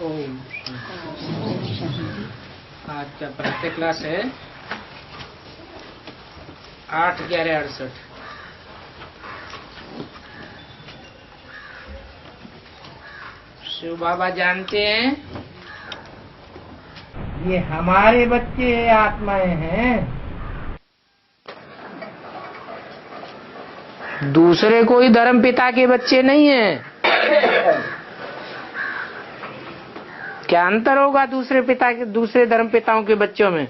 ओम। आज का प्रातः क्लास है 8/11/68। शिव बाबा जानते हैं ये हमारे बच्चे आत्माएं हैं, दूसरे कोई धर्म पिता के बच्चे नहीं हैं। क्या अंतर होगा दूसरे धर्म पिताओं के बच्चों में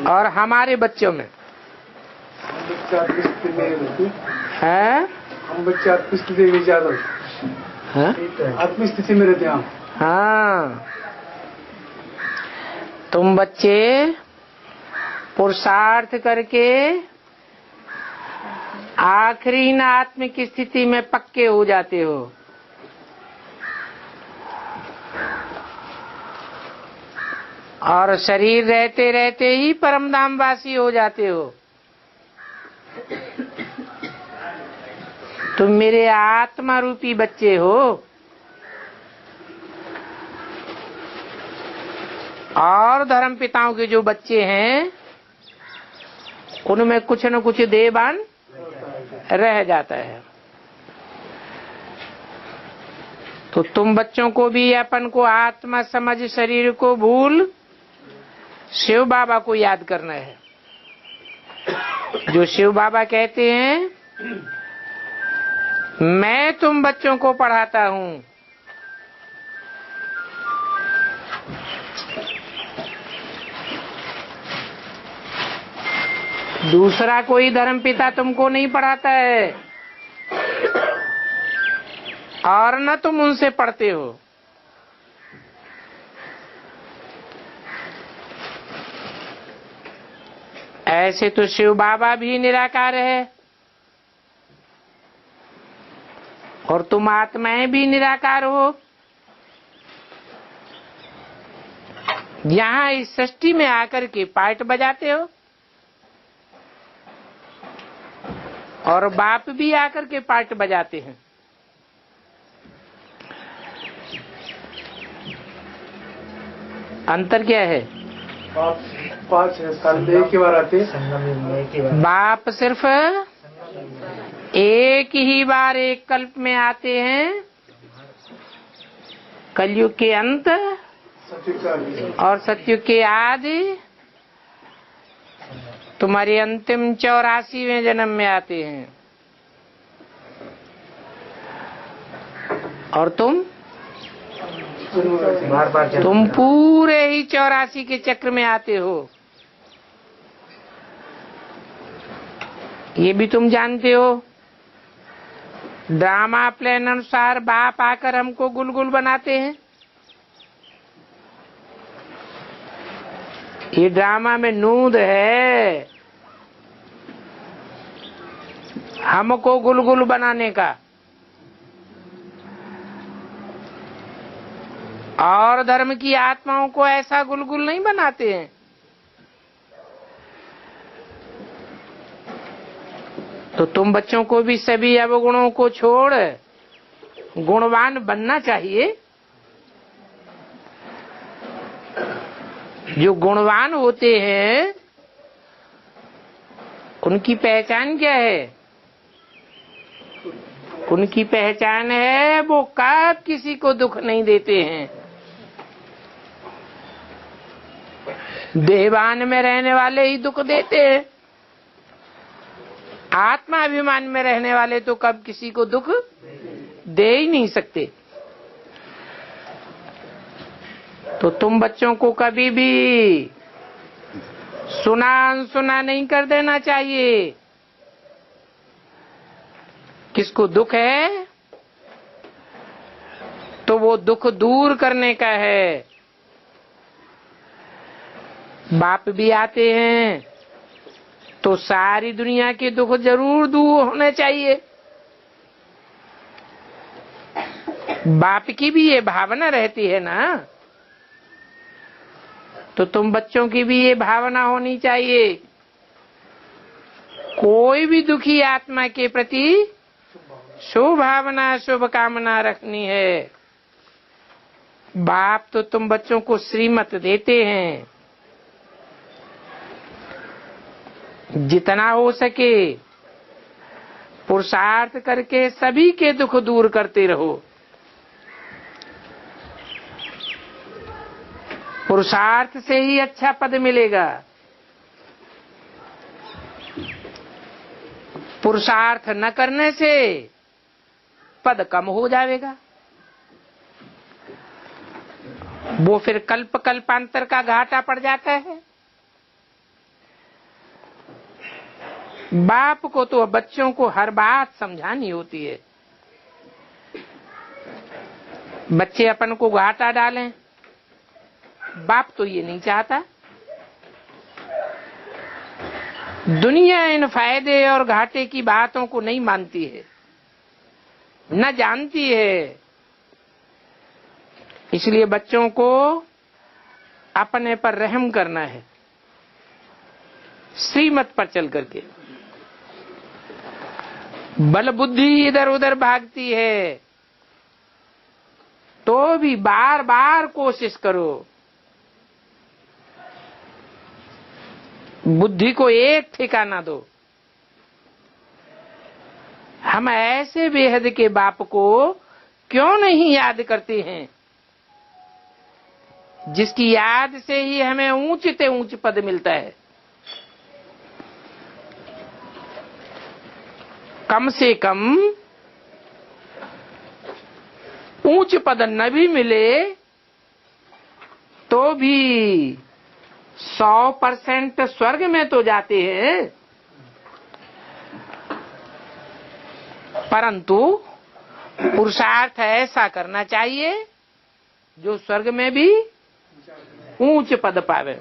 और हमारे बच्चों में? है हम बच्चे आत्मस्थिति में ज्यादा आत्मस्थिति में रहते हैं। हाँ, तुम बच्चे पुरुषार्थ करके आखिरी न आत्मिक स्थिति में पक्के हो जाते हो। और शरीर रहते रहते ही परमधामवासी हो जाते हो। तुम मेरे आत्मा रूपी बच्चे हो और धर्म पिताओं के जो बच्चे हैं उनमें कुछ न कुछ देवान रह जाता है। तो तुम बच्चों को भी अपन को आत्मा समझ शरीर को भूल शिव बाबा को याद करना है। जो शिव बाबा कहते हैं मैं तुम बच्चों को पढ़ाता हूँ, दूसरा कोई धर्म पिता तुमको नहीं पढ़ाता है और न तुम उनसे पढ़ते हो। ऐसे तो शिव बाबा भी निराकार है और तुम आत्माएं भी निराकार हो। यहाँ इस सृष्टि में आकर के पार्ट बजाते हो और बाप भी आकर के पार्ट बजाते हैं। अंतर क्या है? पाँच साल एक ही बार आते हैं। बाप सिर्फ एक ही बार एक कल्प में आते हैं, कलयुग के अंत और सतयुग के आदि तुम्हारे अंतिम 84वें जन्म में आते हैं। और तुम पूरे ही 84 के चक्र में आते हो। ये भी तुम जानते हो। ड्रामा प्लान अनुसार बाप आकर हमको गुलगुल बनाते हैं। ये ड्रामा में नूद है हमको गुलगुल बनाने का, और धर्म की आत्माओं को ऐसा गुलगुल नहीं बनाते हैं। तो तुम बच्चों को भी सभी अवगुणों को छोड़ गुणवान बनना चाहिए। जो गुणवान होते हैं उनकी पहचान क्या है? उनकी पहचान है वो कब किसी को दुख नहीं देते हैं। देवान में रहने वाले ही दुख देते हैं, आत्मा अभिमान में रहने वाले तो कब किसी को दुख दे ही नहीं सकते। तो तुम बच्चों को कभी भी सुना अनसुना नहीं कर देना चाहिए। किसको दुख है तो वो दुख दूर करने का है। बाप भी आते हैं तो सारी दुनिया के दुख जरूर दूर होने चाहिए। बाप की भी ये भावना रहती है ना, तो तुम बच्चों की भी ये भावना होनी चाहिए। कोई भी दुखी आत्मा के प्रति शुभ भावना शुभ कामना रखनी है। बाप तो तुम बच्चों को श्रीमत देते हैं, जितना हो सके पुरुषार्थ करके सभी के दुख दूर करते रहो। पुरुषार्थ से ही अच्छा पद मिलेगा। पुरुषार्थ न करने से पद कम हो जाएगा, वो फिर कल्प कल्पांतर का घाटा पड़ जाता है। बाप को तो बच्चों को हर बात समझानी होती है। बच्चे अपन को घाटा डालें, बाप तो ये नहीं चाहता। दुनिया इन फायदे और घाटे की बातों को नहीं मानती है, न जानती है। इसलिए बच्चों को अपने पर रहम करना है, श्रीमत पर चल करके। बल बुद्धि इधर उधर भागती है तो भी बार बार कोशिश करो, बुद्धि को एक ठिकाना दो। हम ऐसे बेहद के बाप को क्यों नहीं याद करते हैं, जिसकी याद से ही हमें ऊंच से ऊंच पद मिलता है। कम से कम ऊंच पद न भी मिले तो भी 100% स्वर्ग में तो जाते हैं, परंतु पुरुषार्थ ऐसा करना चाहिए जो स्वर्ग में भी ऊंच पद पावे।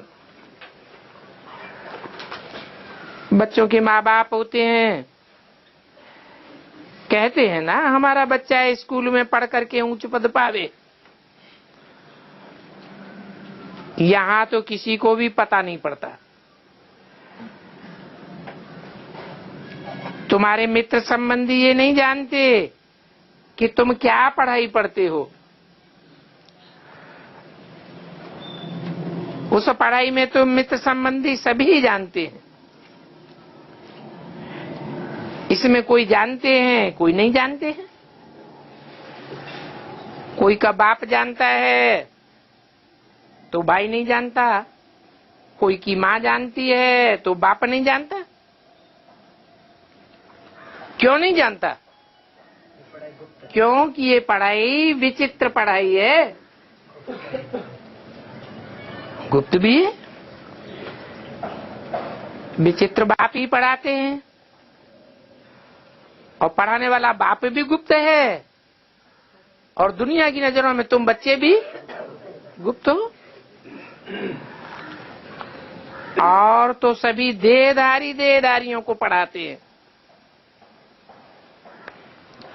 बच्चों के माँ बाप होते हैं, कहते हैं ना हमारा बच्चा स्कूल में पढ़ करके ऊंच पद पावे। यहाँ तो किसी को भी पता नहीं पड़ता। तुम्हारे मित्र संबंधी ये नहीं जानते कि तुम क्या पढ़ाई पढ़ते हो। उस पढ़ाई में तो मित्र संबंधी सभी जानते हैं। इसमें कोई जानते हैं, कोई नहीं जानते हैं। कोई का बाप जानता है तो भाई नहीं जानता, कोई की माँ जानती है तो बाप नहीं जानता। क्यों नहीं जानता? क्योंकि ये पढ़ाई विचित्र पढ़ाई है, गुप्त भी है। विचित्र बाप ही पढ़ाते हैं और पढ़ाने वाला बाप भी गुप्त है, और दुनिया की नजरों में तुम बच्चे भी गुप्त हो। और तो सभी देहधारियों को पढ़ाते हैं।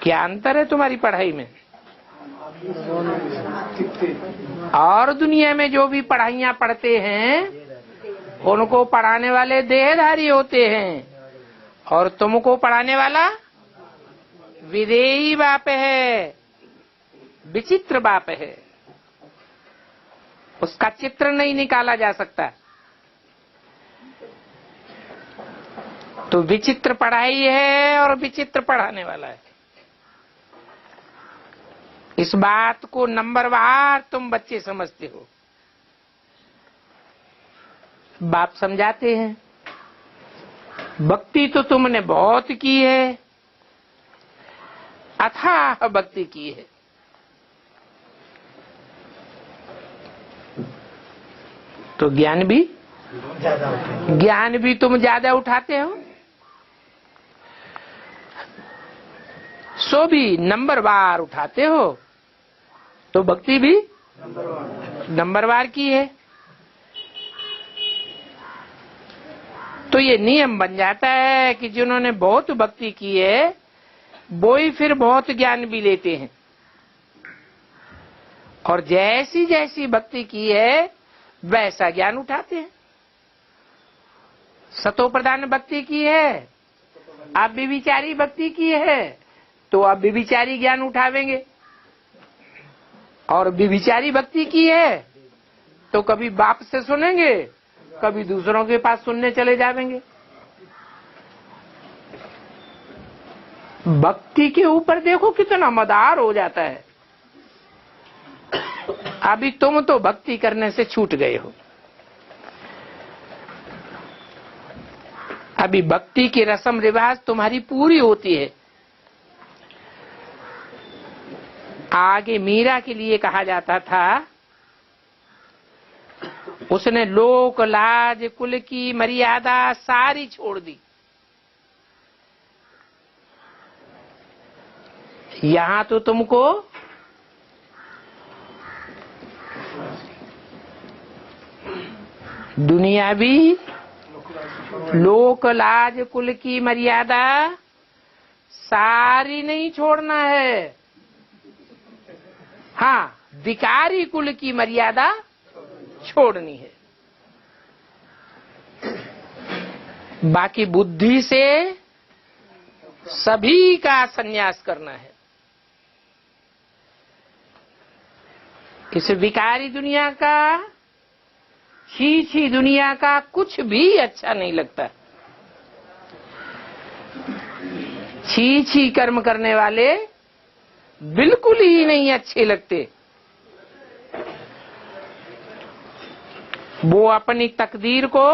क्या अंतर है तुम्हारी पढ़ाई में? और दुनिया में जो भी पढ़ाइयाँ पढ़ते हैं उनको पढ़ाने वाले देहधारी होते हैं, और तुमको पढ़ाने वाला विदेही बाप है, विचित्र बाप है। उसका चित्र नहीं निकाला जा सकता। तो विचित्र पढ़ाई है और विचित्र पढ़ाने वाला है। इस बात को नंबरवार तुम बच्चे समझते हो। बाप समझाते हैं, भक्ति तो तुमने बहुत की है, अथाह भक्ति की है, तो ज्ञान भी तुम ज्यादा उठाते हो। सो भी नंबरवार उठाते हो, तो भक्ति भी नंबरवार की है। तो ये नियम बन जाता है कि जिन्होंने बहुत भक्ति की है वो ही फिर बहुत ज्ञान भी लेते हैं, और जैसी जैसी भक्ति की है वैसा ज्ञान उठाते हैं। सतो प्रधान भक्ति की है, आप विचारी भक्ति की है, तो आप विचारी ज्ञान उठावेंगे। और व्यभिचारी भक्ति की है तो कभी बाप से सुनेंगे, कभी दूसरों के पास सुनने चले जाएंगे। भक्ति के ऊपर देखो कितना मदार हो जाता है। अभी तुम तो भक्ति करने से छूट गए हो। अभी भक्ति की रस्म रिवाज तुम्हारी पूरी होती है। आगे मीरा के लिए कहा जाता था, उसने लोक लाज कुल की मर्यादा सारी छोड़ दी। यहां तो तुमको दुनियावी लोक लाज कुल की मर्यादा सारी नहीं छोड़ना है। हाँ, विकारी कुल की मर्यादा छोड़नी है। बाकी बुद्धि से सभी का संन्यास करना है। इस विकारी दुनिया का, छी दुनिया का कुछ भी अच्छा नहीं लगता। छी कर्म करने वाले बिल्कुल ही नहीं अच्छे लगते। वो अपनी तकदीर को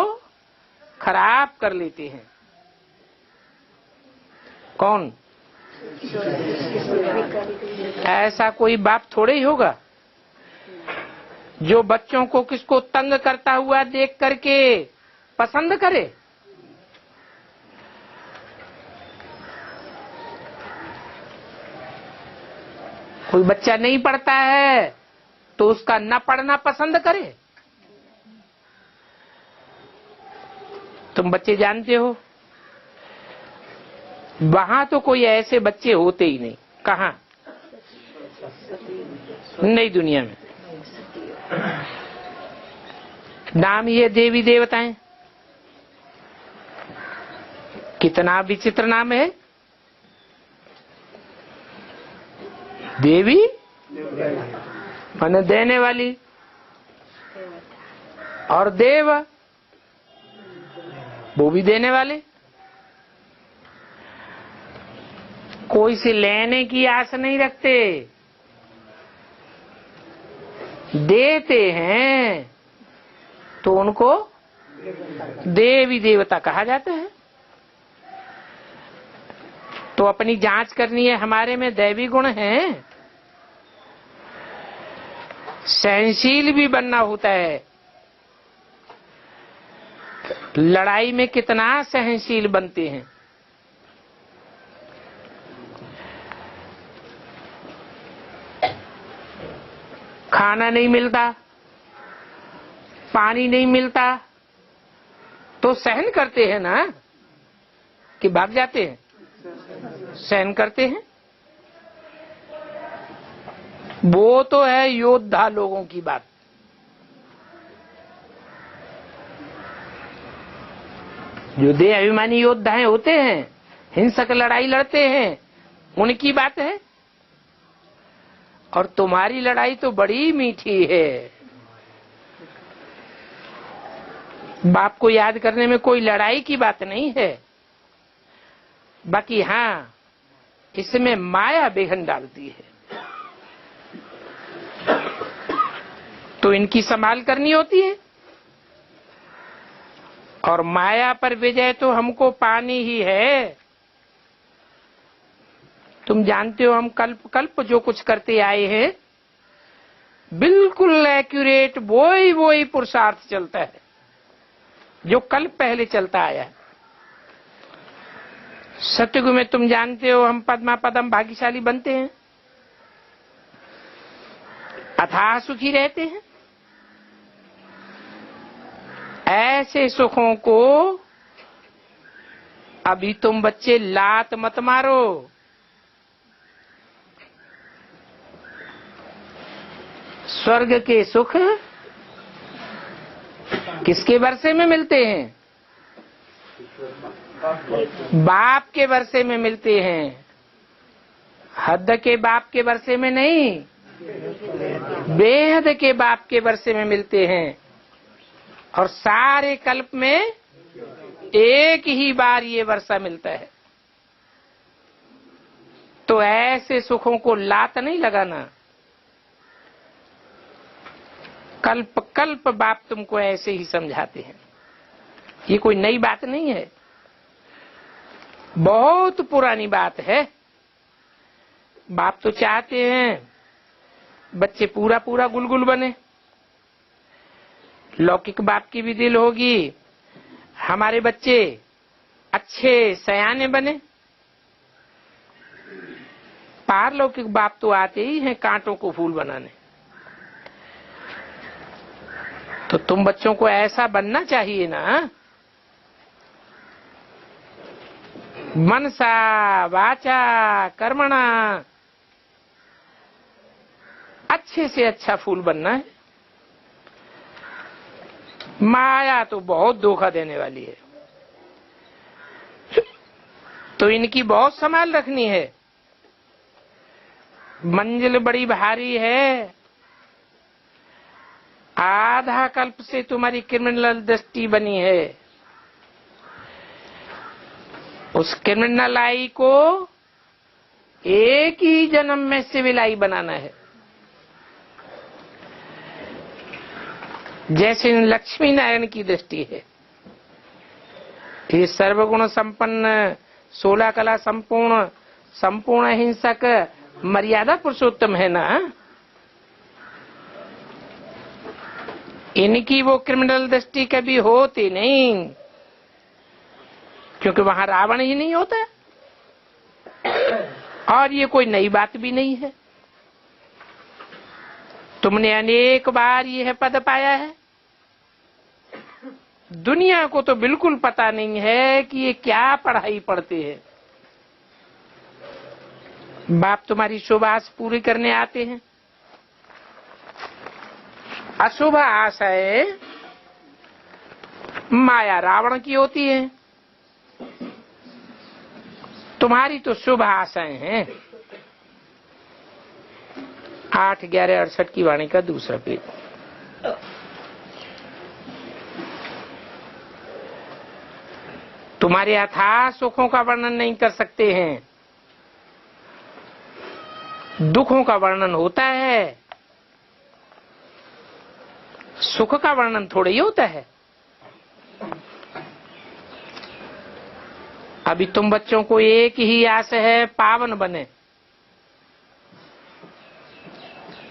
खराब कर लेते हैं। कौन? ऐसा कोई बाप थोड़े ही होगा जो बच्चों को किसको तंग करता हुआ देख करके पसंद करे। कोई बच्चा नहीं पढ़ता है तो उसका न पढ़ना पसंद करे। तुम बच्चे जानते हो, वहां तो कोई ऐसे बच्चे होते ही नहीं। कहां? नई दुनिया में नाम ये देवी देवताएं, कितना विचित्र नाम है। देवी माने देने वाली, और देव वो भी देने वाले। कोई से लेने की आस नहीं रखते, देते हैं तो उनको देवी देवता कहा जाता है। तो अपनी जांच करनी है, हमारे में दैवी गुण हैं। सहनशील भी बनना होता है। लड़ाई में कितना सहनशील बनते हैं। खाना नहीं मिलता, पानी नहीं मिलता तो सहन करते हैं ना, कि भाग जाते हैं? सहन करते हैं। वो तो है योद्धा लोगों की बात। जो देह अभिमानी योद्धाएं होते हैं, हिंसक लड़ाई लड़ते हैं, उनकी बात है। और तुम्हारी लड़ाई तो बड़ी मीठी है। बाप को याद करने में कोई लड़ाई की बात नहीं है। बाकी हाँ, इसमें माया बेहन डालती है, तो इनकी संभाल करनी होती है। और माया पर विजय तो हमको पानी ही है। तुम जानते हो, हम कल्प कल्प जो कुछ करते आए हैं, बिल्कुल एक्यूरेट वही पुरुषार्थ चलता है जो कल्प पहले चलता आया। सतयुग में तुम जानते हो, हम पद्मा पदम भाग्यशाली बनते हैं, अथाह सुखी रहते हैं। ऐसे सुखों को अभी तुम बच्चे लात मत मारो। स्वर्ग के सुख किसके वर्षे में मिलते हैं? बाप के वर्षे में मिलते हैं। हद के बाप के वर्षे में नहीं। बेहद के बाप के वर्षे में मिलते हैं और सारे कल्प में एक ही बार ये वर्षा मिलता है। तो ऐसे सुखों को लात नहीं लगाना। कल्प कल्प बाप तुमको ऐसे ही समझाते हैं। ये कोई नई बात नहीं है, बहुत पुरानी बात है। बाप तो चाहते हैं बच्चे पूरा पूरा गुलगुल बने। लौकिक बाप की भी दिल होगी हमारे बच्चे अच्छे सयाने बने। पारलौकिक बाप तो आते ही हैं कांटों को फूल बनाने। तो तुम बच्चों को ऐसा बनना चाहिए ना, मनसा वाचा कर्मणा, अच्छे से अच्छा फूल बनना है। माया तो बहुत धोखा देने वाली है, तो इनकी बहुत संभाल रखनी है। मंजिल बड़ी भारी है। आधा कल्प से तुम्हारी क्रिमिनल दृष्टि बनी है। उस क्रिमिनल आई को एक ही जन्म में सिविल आई बनाना है। जैसे लक्ष्मी नारायण की दृष्टि है। ये सर्वगुण संपन्न 16 कला संपूर्ण संपूर्ण हिंसक मर्यादा पुरुषोत्तम है ना। इनकी वो क्रिमिनल दृष्टि कभी होती नहीं, क्योंकि वहां रावण ही नहीं होता। और ये कोई नई बात भी नहीं है। तुमने अनेक बार यह पद पाया है। दुनिया को तो बिल्कुल पता नहीं है कि ये क्या पढ़ाई पढ़ते हैं। बाप तुम्हारी शुभ आस पूरी करने आते हैं। अशुभ आशाएं माया रावण की होती है, तुम्हारी तो शुभ आशाएं हैं। 8/11/68 की वाणी का दूसरा पेज। तुम्हारे अथाह सुखों का वर्णन नहीं कर सकते हैं। दुखों का वर्णन होता है, सुख का वर्णन थोड़ा ही होता है। अभी तुम बच्चों को एक ही आस है, पावन बने।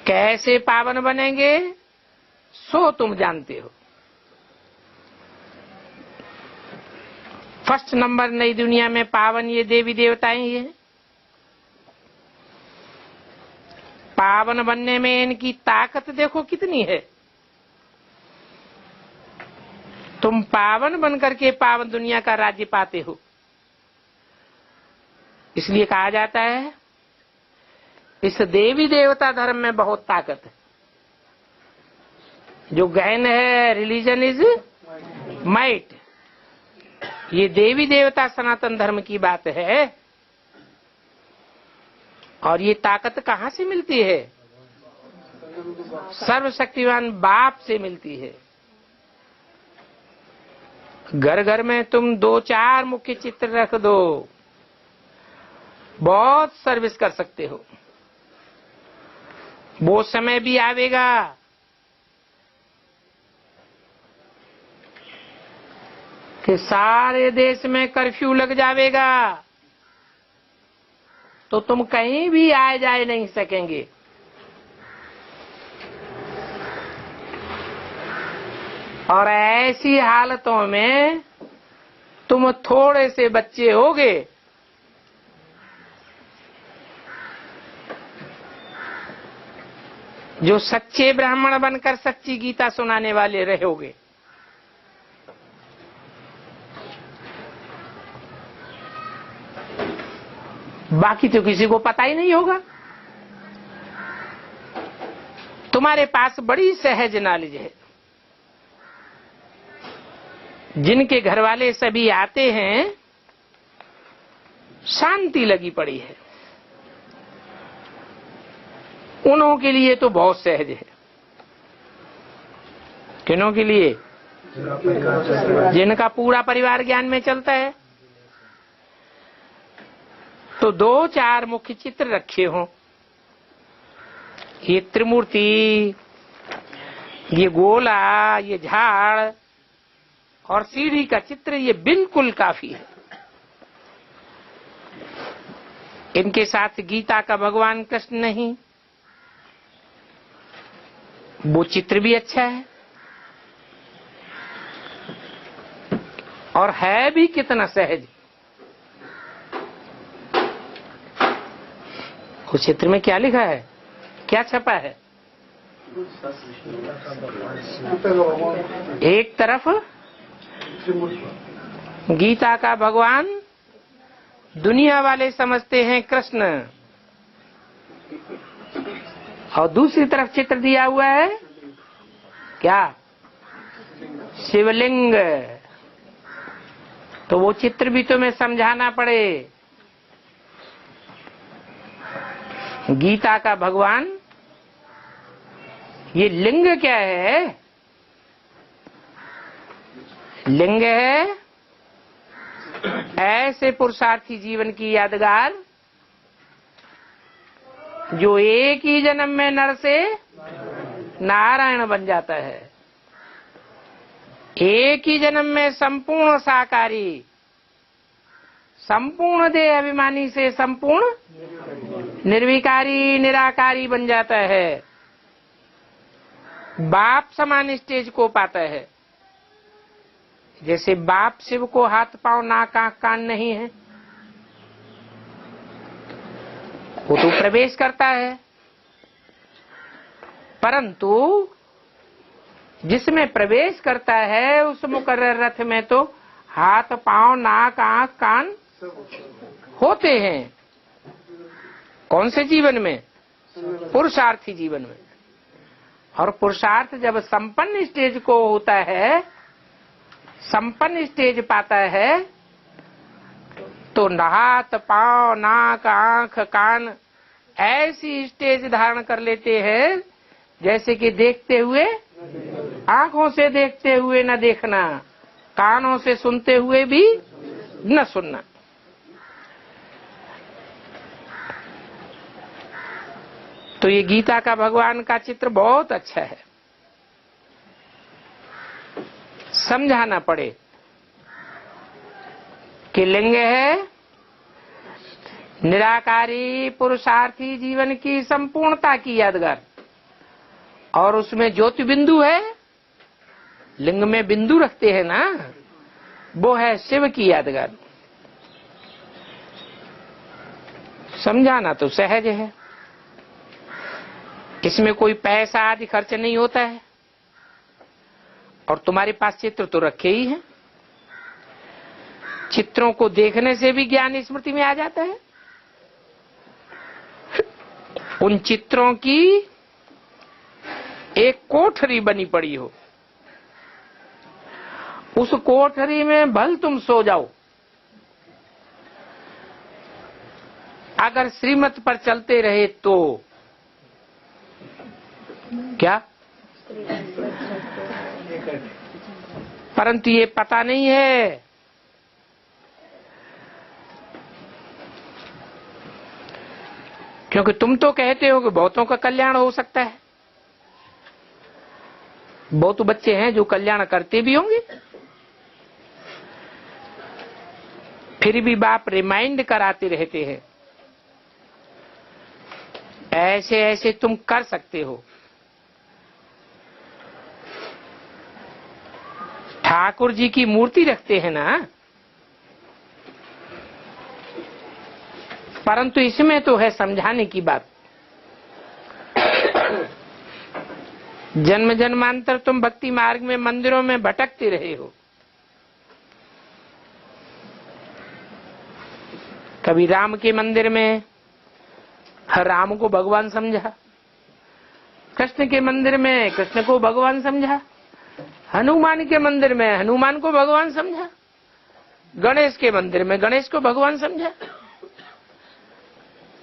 कैसे पावन बनेंगे सो तुम जानते हो। फर्स्ट नंबर नई दुनिया में पावन ये देवी देवताएं ही है। पावन बनने में इनकी ताकत देखो कितनी है। तुम पावन बनकर के पावन दुनिया का राज्य पाते हो। इसलिए कहा जाता है इस देवी देवता धर्म में बहुत ताकत है। जो गहन है रिलीजन इज माइट, ये देवी देवता सनातन धर्म की बात है। और ये ताकत कहां से मिलती है? सर्वशक्तिवान बाप से मिलती है। घर घर में तुम 2-4 मुख्य चित्र रख दो, बहुत सर्विस कर सकते हो। वो समय भी आवेगा कि सारे देश में कर्फ्यू लग जाएगा, तो तुम कहीं भी आए जाए नहीं सकेंगे। और ऐसी हालतों में तुम थोड़े से बच्चे होगे, जो सच्चे ब्राह्मण बनकर सच्ची गीता सुनाने वाले रहोगे। बाकी तो किसी को पता ही नहीं होगा। तुम्हारे पास बड़ी सहज नॉलेज है। जिनके घर वाले सभी आते हैं, शांति लगी पड़ी है। उन्हों के लिए तो बहुत सहज है। किन्हों के लिए? जिनका पूरा परिवार ज्ञान में चलता है। तो 2-4 मुख्य चित्र रखे हों, ये त्रिमूर्ति, ये गोला, ये झाड़ और सीढ़ी का चित्र, ये बिल्कुल काफी है। इनके साथ गीता का भगवान कृष्ण नहीं, वो चित्र भी अच्छा है और है भी कितना सहज। उस चित्र में क्या लिखा है, क्या छपा है? एक तरफ गीता का भगवान दुनिया वाले समझते हैं कृष्ण, और दूसरी तरफ चित्र दिया हुआ है क्या? शिवलिंग। तो वो चित्र भी तुम्हें समझाना पड़े। गीता का भगवान, ये लिंग क्या है? लिंग है ऐसे पुरुषार्थी जीवन की यादगार जो एक ही जन्म में नर से नारायण बन जाता है। एक ही जन्म में संपूर्ण साकारी, संपूर्ण देह अभिमानी से संपूर्ण निर्विकारी निराकारी बन जाता है। बाप समान स्टेज को पाता है। जैसे बाप शिव को हाथ पांव नाक आंख कान नहीं है, वो तो प्रवेश करता है, परंतु जिसमें प्रवेश करता है उस मुकर्रर रथ में तो हाथ पांव नाक आंख कान होते हैं। कौन से जीवन में? पुरुषार्थी जीवन में। और पुरुषार्थ जब संपन्न स्टेज को होता है, संपन्न स्टेज पाता है, तो हाथ पांव नाक आंख कान ऐसी स्टेज धारण कर लेते हैं जैसे कि देखते हुए, आंखों से देखते हुए न देखना, कानों से सुनते हुए भी न सुनना। तो ये गीता का भगवान का चित्र बहुत अच्छा है, समझाना पड़े कि लिंग है निराकारी पुरुषार्थी जीवन की संपूर्णता की यादगार, और उसमें ज्योति बिंदु है। लिंग में बिंदु रखते हैं ना, वो है शिव की यादगार। समझाना तो सहज है, इसमें कोई पैसा आदि खर्च नहीं होता है, और तुम्हारे पास चित्र तो रखे ही हैं। चित्रों को देखने से भी ज्ञान स्मृति में आ जाता है। उन चित्रों की एक कोठरी बनी पड़ी हो, उस कोठरी में भल तुम सो जाओ, अगर श्रीमत पर चलते रहे तो क्या, परंतु ये पता नहीं है क्योंकि तुम तो कहते हो कि बहुतों का कल्याण हो सकता है। बहुत बच्चे हैं जो कल्याण करते भी होंगे, फिर भी बाप रिमाइंड कराते रहते हैं ऐसे ऐसे तुम कर सकते हो। ठाकुर जी की मूर्ति रखते हैं ना, परंतु इसमें तो है समझाने की बात। जन्म जन्मांतर तुम भक्ति मार्ग में मंदिरों में भटकते रहे हो। कभी राम के मंदिर में राम को भगवान समझा, कृष्ण के मंदिर में कृष्ण को भगवान समझा, हनुमान के मंदिर में हनुमान को भगवान समझा, गणेश के मंदिर में गणेश को भगवान समझा,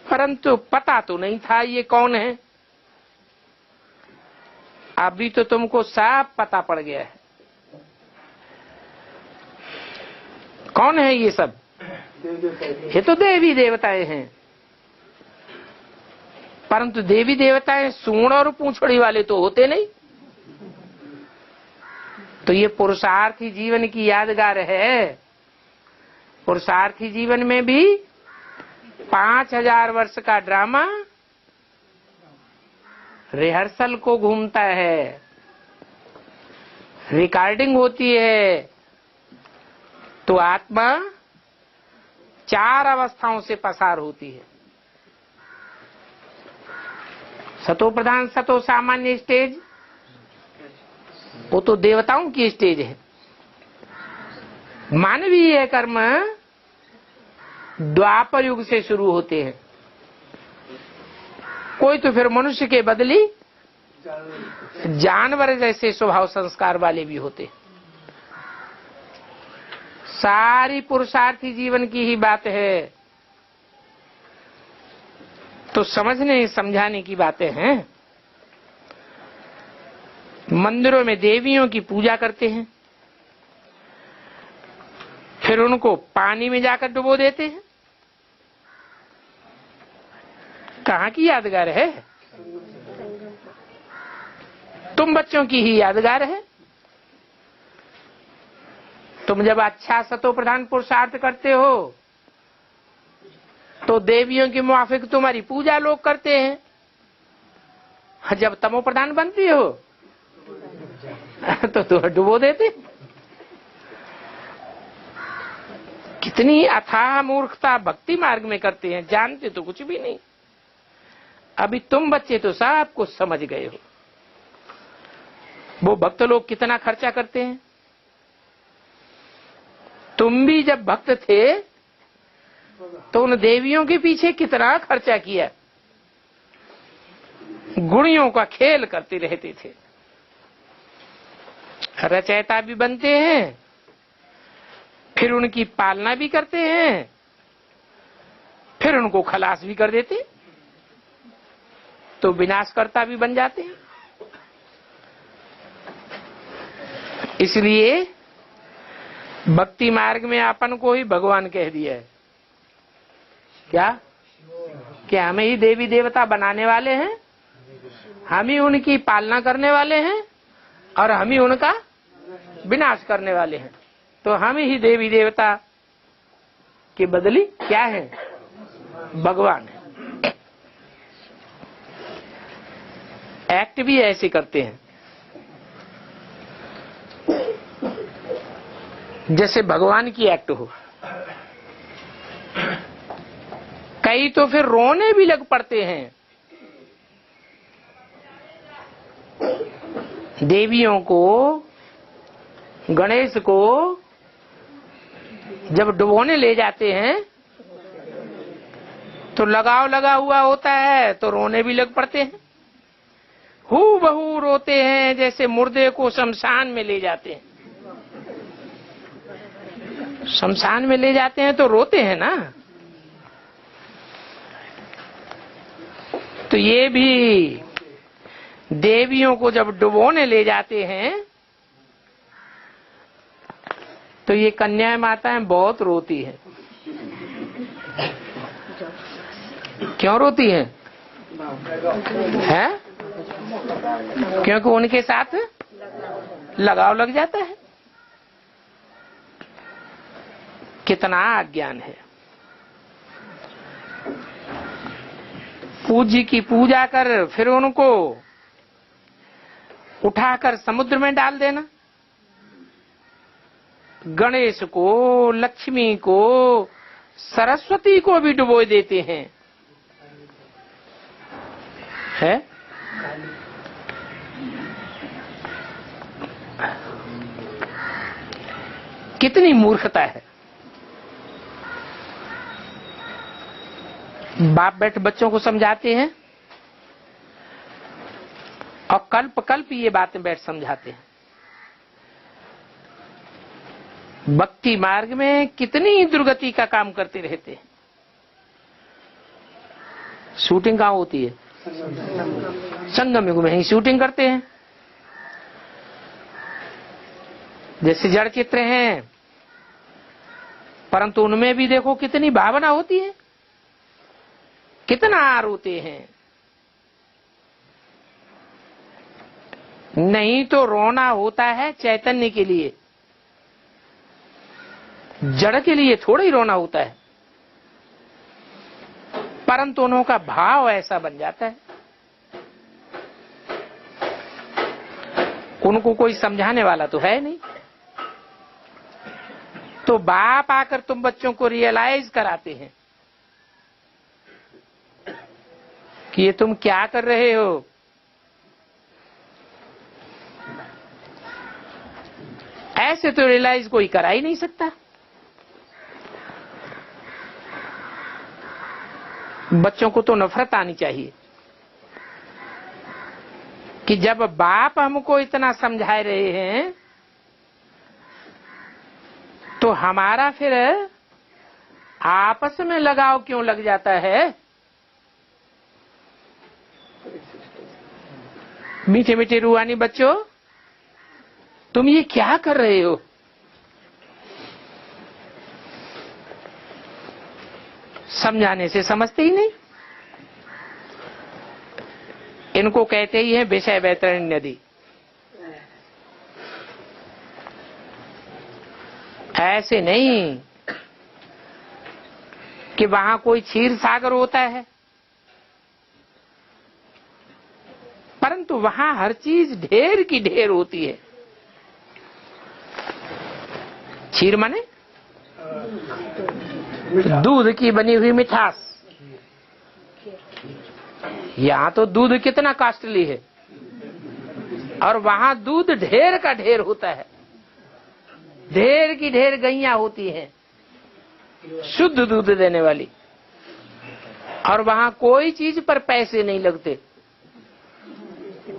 परंतु पता तो नहीं था ये कौन है। अभी तो तुमको सब पता पड़ गया है। कौन है ये सब? ये तो देवी देवताएं हैं। परंतु देवी देवताएं सूंड और पूंछड़ी वाले तो होते नहीं। तो ये पुरुषार्थी जीवन की यादगार है। पुरुषार्थी जीवन में भी 5000 वर्ष का ड्रामा रिहर्सल को घूमता है, रिकॉर्डिंग होती है। तो आत्मा 4 अवस्थाओं से पसार होती है। सतो प्रधान सतो सामान्य स्टेज, वो तो देवताओं की स्टेज है। मानवीय कर्म द्वापर युग से शुरू होते हैं। कोई तो फिर मनुष्य के बदली जानवर जैसे स्वभाव संस्कार वाले भी होते हैं। सारी पुरुषार्थी जीवन की ही बात है। तो समझने समझाने की बातें हैं। मंदिरों में देवियों की पूजा करते हैं, फिर उनको पानी में जाकर डुबो देते हैं। कहाँ की यादगार है? तुम बच्चों की ही यादगार है। तुम जब अच्छा सतो प्रधान पुरुषार्थ करते हो तो देवियों के मुआफिक तुम्हारी पूजा लोग करते हैं। जब तमो प्रधान बनती हो तो तुम डुबो देते। कितनी अथाह मूर्खता भक्ति मार्ग में करते हैं, जानते तो कुछ भी नहीं। अभी तुम बच्चे तो सब कुछ समझ गए हो। वो भक्त लोग कितना खर्चा करते हैं। तुम भी जब भक्त थे तो उन देवियों के पीछे कितना खर्चा किया। गुणियों का खेल करते रहते थे। रचयिता भी बनते हैं, फिर उनकी पालना भी करते हैं, फिर उनको खलास भी कर देते, तो विनाशकर्ता भी बन जाते हैं। इसलिए भक्ति मार्ग में अपन को ही भगवान कह दिया है। क्या हमें ही देवी देवता बनाने वाले हैं, हम ही उनकी पालना करने वाले हैं और हम ही उनका विनाश करने वाले हैं। तो हम ही देवी देवता के बदली क्या है? भगवान है। एक्ट भी ऐसे करते हैं जैसे भगवान की एक्ट हो। कई तो फिर रोने भी लग पड़ते हैं। देवियों को, गणेश को जब डुबोने ले जाते हैं तो लगाव लगा हुआ होता है, तो रोने भी लग पड़ते हैं। हू बहू रोते हैं जैसे मुर्दे को शमशान में ले जाते हैं। शमशान में ले जाते हैं तो रोते हैं ना। तो ये भी देवियों को जब डुबोने ले जाते हैं तो ये कन्या माताएं बहुत रोती हैं। क्यों रोती हैं? हैं? क्योंकि उनके साथ लगाव लग जाता है। कितना अज्ञान है। पूज्य की पूजा कर फिर उनको उठाकर समुद्र में डाल देना। गणेश को, लक्ष्मी को, सरस्वती को भी डुबो देते हैं। है? कितनी मूर्खता है। बाप बैठ बच्चों को समझाते हैं और कल्प कल्प ये बातें बैठ समझाते हैं। भक्ति मार्ग में कितनी दुर्गति का काम करते रहते हैं। शूटिंग कहाँ होती है? संगम युग में ही शूटिंग करते हैं। जैसे जड़ चित्र हैं, परंतु उनमें भी देखो कितनी भावना होती है, कितना आर होते हैं। नहीं तो रोना होता है चैतन्य के लिए, जड़ के लिए थोड़ा ही रोना होता है, परंतु उन्हों का भाव ऐसा बन जाता है। उनको कोई समझाने वाला तो है नहीं, तो बाप आकर तुम बच्चों को रियलाइज कराते हैं कि ये तुम क्या कर रहे हो। ऐसे तो रियलाइज कोई करा ही नहीं सकता। बच्चों को तो नफरत आनी चाहिए कि जब बाप हमको इतना समझा रहे हैं तो हमारा फिर आपस में लगाव क्यों लग जाता है। मीठे मीठे रूहानी बच्चों, तुम ये क्या कर रहे हो। समझाने से समझते ही नहीं। इनको कहते ही है विषय वैतरणी नदी। ऐसे नहीं कि वहां कोई क्षीर सागर होता है, परंतु वहां हर चीज ढेर की ढेर होती है। क्षीर माने दूध की बनी हुई मिठास। यहाँ तो दूध कितना कॉस्टली है, और वहां दूध ढेर का ढेर होता है। ढेर की ढेर गैया होती हैं शुद्ध दूध देने वाली, और वहां कोई चीज पर पैसे नहीं लगते।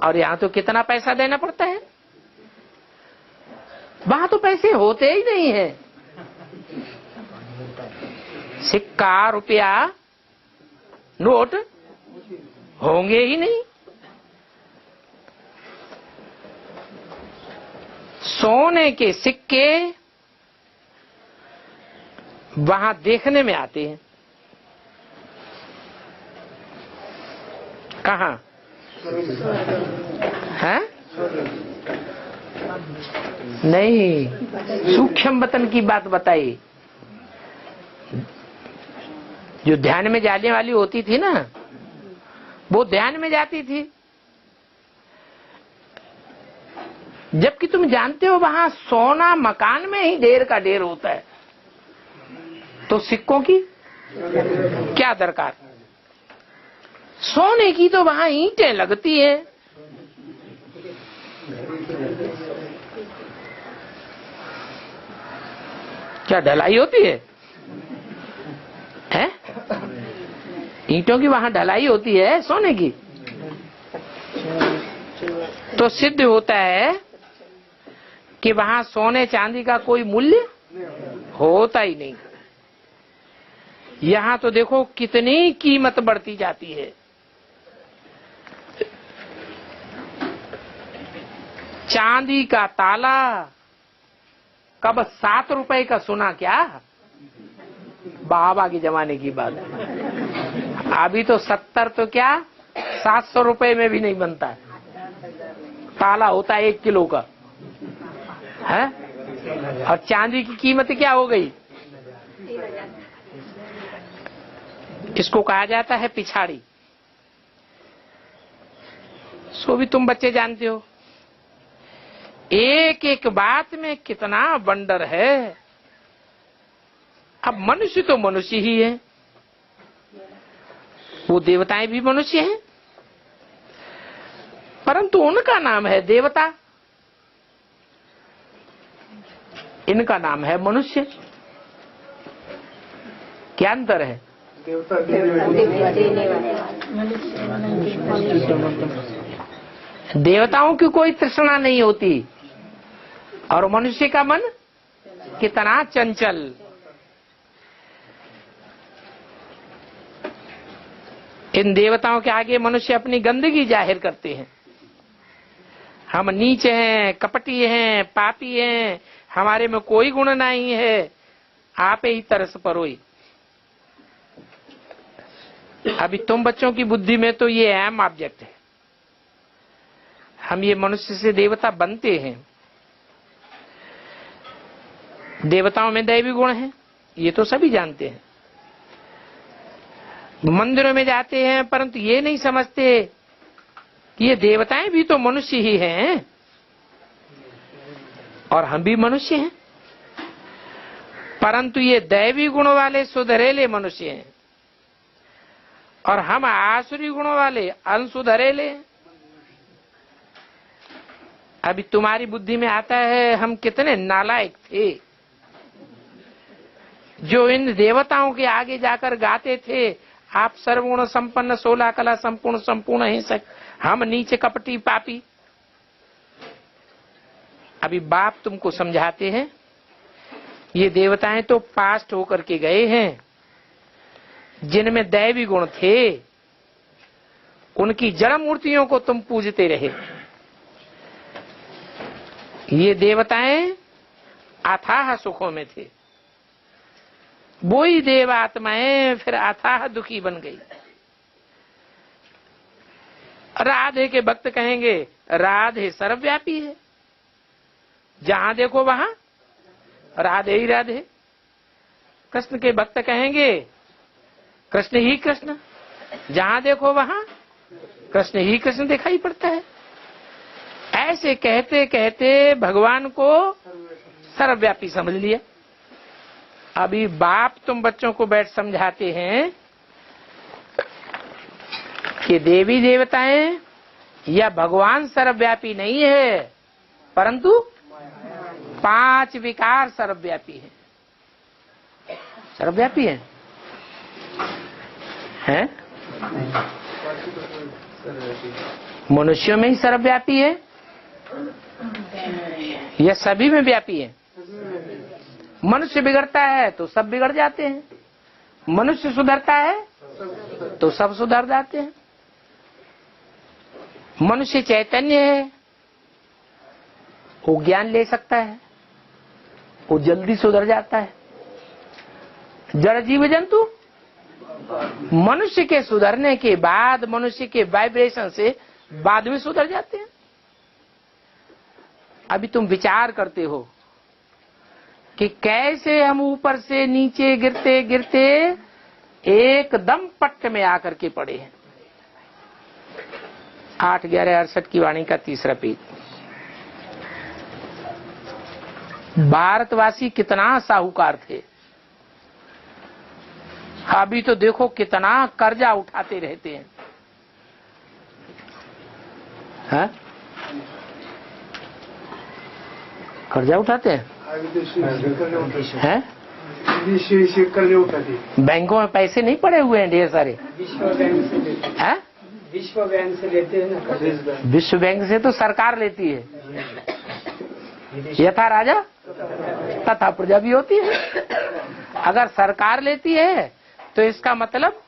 और यहाँ तो कितना पैसा देना पड़ता है। वहां तो पैसे होते ही नहीं है। सिक्का रुपया नोट होंगे ही नहीं। सोने के सिक्के वहां देखने में आते हैं। कहाँ है? नहीं, सूक्ष्म वतन की बात बताई। जो ध्यान में जाने वाली होती थी ना, वो ध्यान में जाती थी। जबकि तुम जानते हो वहां सोना मकान में ही ढेर का ढेर होता है, तो सिक्कों की क्या दरकार। सोने की तो वहां ईंटें लगती हैं। क्या ढलाई होती है? हैं? ईंटों की वहां ढलाई होती है सोने की। तो सिद्ध होता है कि वहां सोने चांदी का कोई मूल्य होता ही नहीं। यहाँ तो देखो कितनी कीमत बढ़ती जाती है। चांदी का ताला कब 7 रुपए का सुना क्या? बाबा के जमाने की बात है। अभी तो 70 तो क्या 700 रुपए में भी नहीं बनता है। ताला होता है 1 किलो का है। और चांदी की कीमत क्या हो गई? इसको कहा जाता है पिछाड़ी। सो भी तुम बच्चे जानते हो, एक एक बात में कितना वंडर है। अब मनुष्य तो मनुष्य ही है, वो देवताएं भी मनुष्य हैं, परंतु उनका नाम है देवता, इनका नाम है मनुष्य। क्या अंतर है? देवताओं की कोई तृष्णा नहीं होती, और मनुष्य का मन कितना चंचल। इन देवताओं के आगे मनुष्य अपनी गंदगी जाहिर करते हैं। हम नीच हैं, कपटी हैं, पापी हैं, हमारे में कोई गुण नहीं है, आप ही तरस परोई। अभी तुम बच्चों की बुद्धि में तो ये अहम ऑब्जेक्ट है, हम ये मनुष्य से देवता बनते हैं। देवताओं में दैवी गुण है, ये तो सभी जानते हैं। मंदिरों में जाते हैं, परंतु ये नहीं समझते कि ये देवताएं भी तो मनुष्य ही हैं और हम भी मनुष्य हैं, परंतु ये दैवी गुणों वाले सुधरेले मनुष्य हैं और हम आसुरी गुणों वाले अनसुधरेले हैं। अभी तुम्हारी बुद्धि में आता है हम कितने नालायक थे जो इन देवताओं के आगे जाकर गाते थे, आप सर्वगुण संपन्न 16 कला संपूर्ण संपूर्ण हिंसक, हम नीचे कपटी पापी। अभी बाप तुमको समझाते हैं, ये देवताएं तो पास्ट होकर के गए हैं, जिनमें दैवी गुण थे, उनकी जड़ मूर्तियों को तुम पूजते रहे। ये देवताएं अथाह सुखों में थे, वो ही देव आत्माएं फिर अथाह दुखी बन गई। राधे के भक्त कहेंगे राधे सर्वव्यापी है, जहां देखो वहां राधे ही राधे। कृष्ण के भक्त कहेंगे कृष्ण ही कृष्ण, जहां देखो वहां कृष्ण ही कृष्ण दिखाई पड़ता है। ऐसे कहते कहते भगवान को सर्वव्यापी समझ लिया। अभी बाप तुम बच्चों को बैठ समझाते हैं कि देवी देवताएं या भगवान सर्वव्यापी नहीं है, परंतु 5 विकार सर्वव्यापी है। सर्वव्यापी है, हैं? मनुष्यों में ही सर्वव्यापी है या सभी में व्यापी है? मनुष्य बिगड़ता है तो सब बिगड़ जाते हैं, मनुष्य सुधरता है तो सब सुधर जाते हैं। मनुष्य चैतन्य है, वो ज्ञान ले सकता है, वो जल्दी सुधर जाता है। जड़ जीव जंतु मनुष्य के सुधरने के बाद, मनुष्य के वाइब्रेशन से बाद में सुधर जाते हैं। अभी तुम विचार करते हो कि कैसे हम ऊपर से नीचे गिरते गिरते एकदम पट्ट में आकर के पड़े हैं। 8/11/68 की वाणी का 3रा पेज। भारतवासी कितना साहूकार थे, अभी तो देखो कितना कर्जा उठाते रहते हैं, हैं? कर्जा उठाते हैं, हैं? बैंकों में पैसे नहीं पड़े हुए हैं ढेर सारे? विश्व बैंक से लेते हैं ना। विश्व बैंक से तो सरकार लेती है, यथा राजा तथा प्रजा भी होती है। अगर सरकार लेती है तो इसका मतलब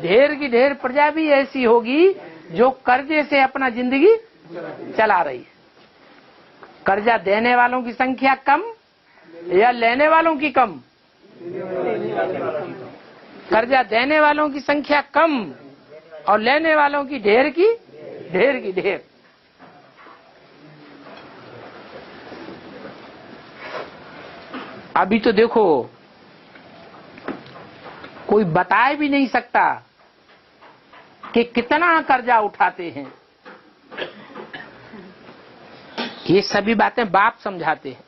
ढेर की ढेर प्रजा भी ऐसी होगी जो कर्जे से अपना जिंदगी चला रही है। कर्जा देने वालों की संख्या कम या लेने वालों की कम? कर्जा देने वालों की संख्या कम और लेने वालों की ढेर की ढेर। अभी तो देखो कोई बता भी नहीं सकता कि कितना कर्जा उठाते हैं। ये सभी बातें बाप समझाते हैं।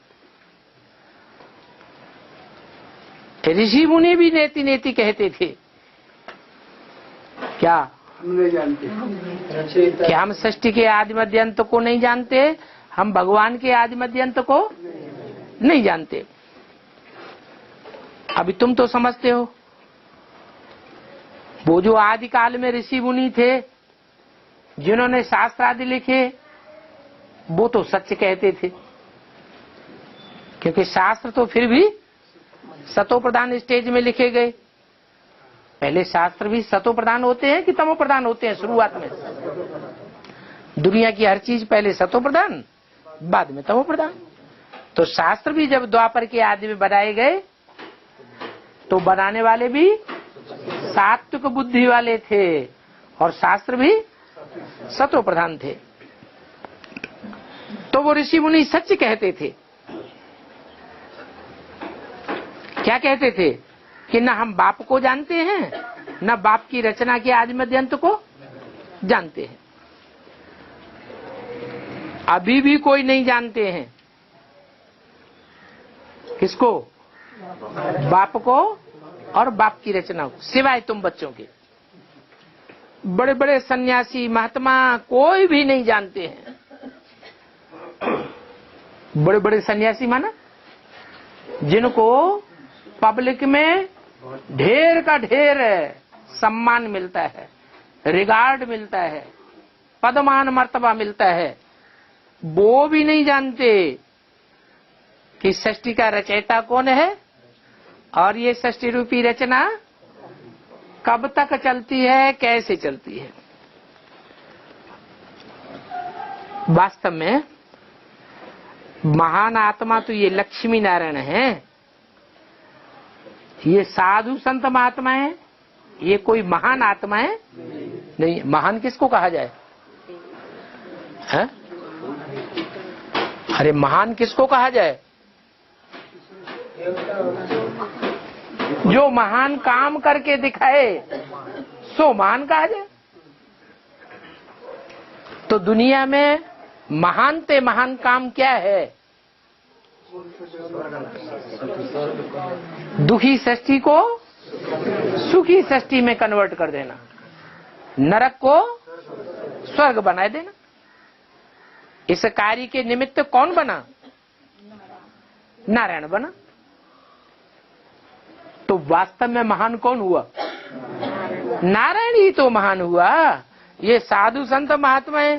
ऋषि मुनि भी नेति नेति कहते थे, क्या हम नहीं जानते? क्या हम सृष्टि के आदि मध्य अंत को नहीं जानते? हम भगवान के आदि मध्य अंत को नहीं जानते। अभी तुम तो समझते हो, वो जो आदि काल में ऋषि मुनि थे जिन्होंने शास्त्र आदि लिखे, वो तो सत्य कहते थे, क्योंकि शास्त्र तो फिर भी सतो प्रधान स्टेज में लिखे गए। पहले शास्त्र भी सतो प्रधान होते हैं कि तमो प्रधान होते हैं शुरुआत में? दुनिया की हर चीज पहले सतो प्रधान, बाद में तमो प्रधान। तो शास्त्र भी जब द्वापर के आदि में बनाए गए तो बनाने वाले भी सात्विक बुद्धि वाले थे और शास्त्र भी सतो प्रधान थे। तो वो ऋषि मुनि सच कहते थे। क्या कहते थे कि न हम बाप को जानते हैं, न बाप की रचना के आदि मध्य अंत को जानते हैं। अभी भी कोई नहीं जानते हैं। किसको? बाप को और बाप की रचना को, सिवाय तुम बच्चों के। बड़े बड़े सन्यासी महात्मा कोई भी नहीं जानते हैं। बड़े बड़े सन्यासी माना जिनको पब्लिक में ढेर का ढेर सम्मान मिलता है, रिगार्ड मिलता है, पदमान मर्तबा मिलता है, वो भी नहीं जानते कि सृष्टि का रचयिता कौन है और ये सृष्टि रूपी रचना कब तक चलती है, कैसे चलती है। वास्तव में महान आत्मा तो ये लक्ष्मी नारायण है। ये साधु संत महात्मा है, ये कोई महान आत्मा है नहीं। महान किसको कहा जाए? है? अरे महान किसको कहा जाए? जो महान काम करके दिखाए सो महान कहा जाए। तो दुनिया में महान ते महान काम क्या है? दुखी सृष्टि को सुखी सृष्टि में कन्वर्ट कर देना, नरक को स्वर्ग बना देना। इस कार्य के निमित्त कौन बना? नारायण बना। तो वास्तव में महान कौन हुआ? नारायण ही तो महान हुआ। ये साधु संत महात्मा है,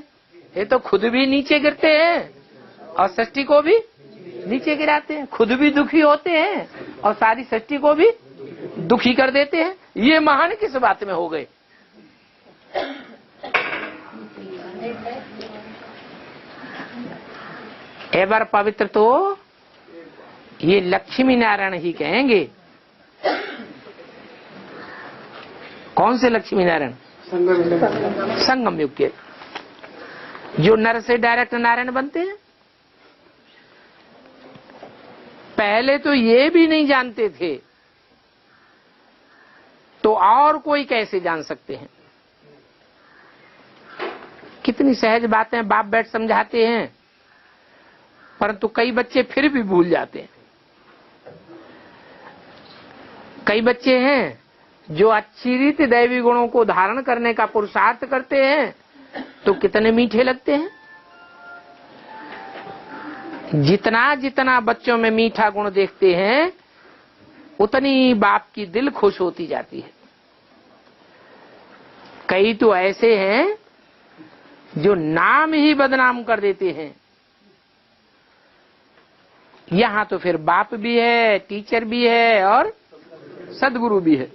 ये तो खुद भी नीचे गिरते हैं और सृष्टि को भी नीचे गिराते हैं, खुद भी दुखी होते हैं और सारी सृष्टि को भी दुखी कर देते हैं। ये महान किस बात में हो गए? एक बार पवित्र तो ये लक्ष्मी नारायण ही कहेंगे। कौन से लक्ष्मी नारायण? संगम युग के, जो नर से डायरेक्ट नारायण बनते हैं। पहले तो ये भी नहीं जानते थे, तो और कोई कैसे जान सकते हैं? कितनी सहज बातें बाप बैठ समझाते हैं, परंतु कई बच्चे फिर भी भूल जाते हैं। कई बच्चे हैं जो अच्छी रीति दैवी गुणों को धारण करने का पुरुषार्थ करते हैं तो कितने मीठे लगते हैं। जितना जितना बच्चों में मीठा गुण देखते हैं उतनी बाप की दिल खुश होती जाती है। कई तो ऐसे हैं जो नाम ही बदनाम कर देते हैं। यहां तो फिर बाप भी है, टीचर भी है और सदगुरु भी है।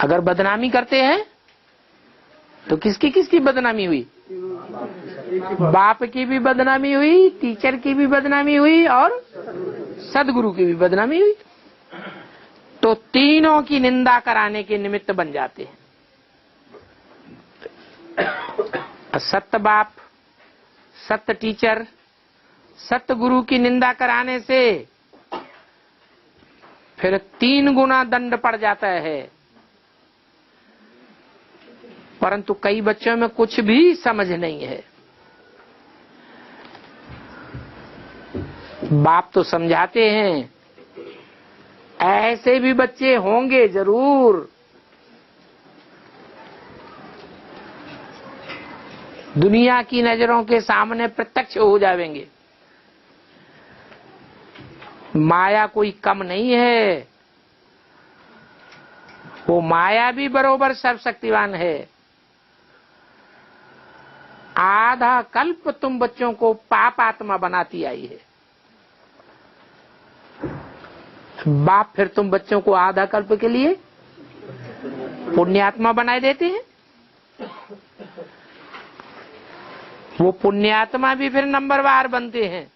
अगर बदनामी करते हैं तो किसकी किसकी बदनामी हुई? बाप की भी बदनामी हुई, टीचर की भी बदनामी हुई और सदगुरु की भी बदनामी हुई। तो तीनों की निंदा कराने के निमित्त बन जाते हैं। सत्य बाप, सत्य टीचर, सत्य गुरु की निंदा कराने से फिर 3 गुना दंड पड़ जाता है। परंतु कई बच्चों में कुछ भी समझ नहीं है। बाप तो समझाते हैं, ऐसे भी बच्चे होंगे जरूर। दुनिया की नजरों के सामने प्रत्यक्ष हो जाएंगे। माया कोई कम नहीं है, वो माया भी बरोबर सर्वशक्तिवान है। आधा कल्प तुम बच्चों को पाप आत्मा बनाती आई है। बाप फिर तुम बच्चों को आधा कल्प के लिए पुण्यात्मा बनाए देते हैं। वो पुण्यात्मा भी फिर नंबरवार बनते हैं,